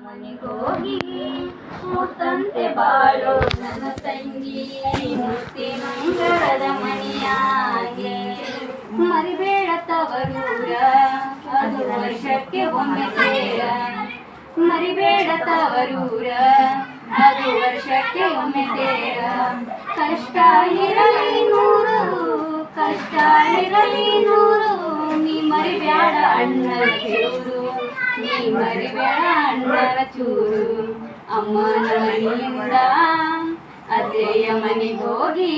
ಮನೆಗೋಗಿ ಮುತ್ತಂತೆ ಬಾಳೋ ನನ್ನ ತಂಗಿ ಮುತ್ತಿನಂಗರದ ಮನೆಯಾಗೆ ಮರಿಬೇಡ ತವರೂರ ಅದು ವರ್ಷಕ್ಕೆ ಒಮ್ಮೆ ಸೇರ ಮರಿಬೇಡ ತವರೂರ ಅದು ವರ್ಷಕ್ಕೆ ಒಮ್ಮೆ ಸೇರ ಕಷ್ಟ ಇರಲಿ ನೂರು ಕಷ್ಟ ಇರಲಿ ನೂರು ನೀ ಮರಿಬೇಡ ಅಣ್ಣನ ಚೂರು ನೀ ಮರಿಬೇಡ ಅಣ್ಣನ ಚೂರು ಅಮ್ಮನ ಮನೆಯಿಂದ ಅತ್ತೆಯ ಮನೆಗೋಗಿ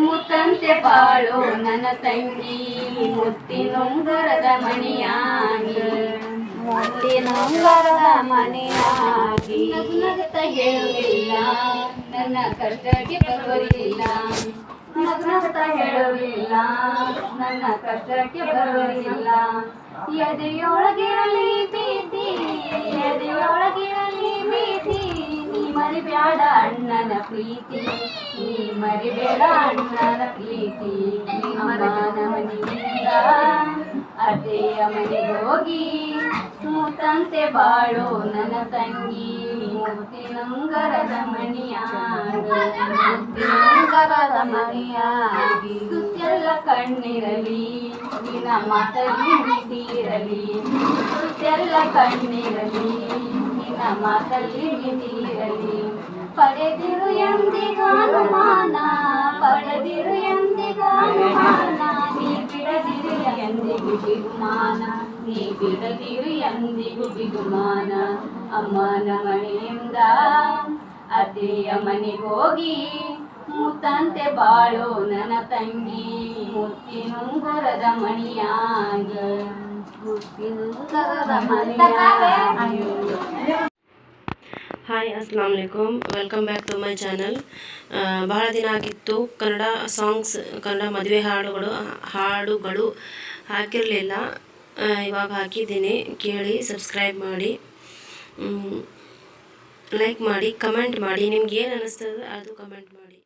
ಮುತ್ತಂತೆ ಬಾಳೋ ನನ್ನ ತಂಗಿ ಮುತ್ತಿನುಂಗರದ ಮನೆಯಾಗಿ ಮುತ್ತಿನುಂಗರದ ಮನೆಯಾಗಿ ನಗುನಗುತ್ತ ಹೇಳುವಿಲ್ಲ ನನ್ನ ಕಷ್ಟಕ್ಕೆ ಬರುವುದಿಲ್ಲ ನಗುನಗುತ್ತ ಹೇಳುವಿಲ್ಲ ನನ್ನ ಕಷ್ಟಕ್ಕೆ ಬರುವುದಿಲ್ಲ ಎದೆಯೊಳಗಿರಲಿ ಪ್ರೀತಿ ಎದೆಯೊಳಗಿರಲಿ ಪ್ರೀತಿ ನೀ ಮರಿಬೇಡ ಅಣ್ಣನ ಪ್ರೀತಿ ನೀ ಮರಿಬೇಡ ಅಣ್ಣನ ಪ್ರೀತಿ ಅಮ್ಮನ ಮನೆಯಿಂದ ಅತ್ತೆಯ ಮನೆಗೋಗಿ ಮುತ್ತಂತೆ ಬಾಳೋ ನನ್ನ ತಂಗಿ ಮುತ್ತಿನಂಗರದ ಮನೆಯಾಗಿ ಮುತ್ತಿನಂಗರದ ಮನೆಯಾಗಿ ಸುತ್ತೆಲ್ಲ ಕಣ್ಣಿರಲಿ ನಿನ್ನ ಮಾತಲ್ಲಿ ಮಿತಿರಲಿ ಸುತ್ತೆಲ್ಲ ಕಣ್ಣಿರಲಿ ನಿನ್ನ ಮಾತಲ್ಲಿ ಮಿತಿರಲಿ ಪಡೆದಿರು ಎಂದಿಗಾನುಮಾನ ಪಡೆದಿರು ಎಂದಿಗಾನುಮಾನ ನೀ ಬಿಡದಿರು ಎಂದಿಗೂ ಬಿಗುಮಾನ ನೀ ಬಿಡದಿರು ಎಂದಿಗೂ ಬಿಗುಮಾನ ಅಮ್ಮನ ಮನೆಯಿಂದ ಅತ್ತೆಯ ಮನೆಗೋಗಿ ಮುತ್ತಂತೆ ಬಾಳೋ ನನ್ನ ತಂಗಿ ಮುತ್ತಿನುಂಗರದ ಮಣಿಯಾಗಿ ಮುತ್ತಿನುಂಗರದ ಮನೆಯಾಗಿ. ಹಾಯ್ ಅಸ್ಲಾಂ ವಲೈಕುಮ್, welcome back to my channel. ಬಹಳ ದಿನ ಆಗಿತ್ತು ಕನ್ನಡ ಸಾಂಗ್ಸ್, ಕನ್ನಡ ಮದುವೆ ಹಾಡುಗಳು ಹಾಕಿರಲಿಲ್ಲ. ಇವಾಗ ಹಾಕಿದ್ದೀನಿ, ಕೇಳಿ ಸಬ್ಸ್ಕ್ರೈಬ್ ಮಾಡಿ, ಲೈಕ್ ಮಾಡಿ, ಕಮೆಂಟ್ ಮಾಡಿ. ನಿಮ್ಗೆ ಏನು ಅನ್ನಿಸ್ತದೆ ಅದು ಕಮೆಂಟ್ ಮಾಡಿ.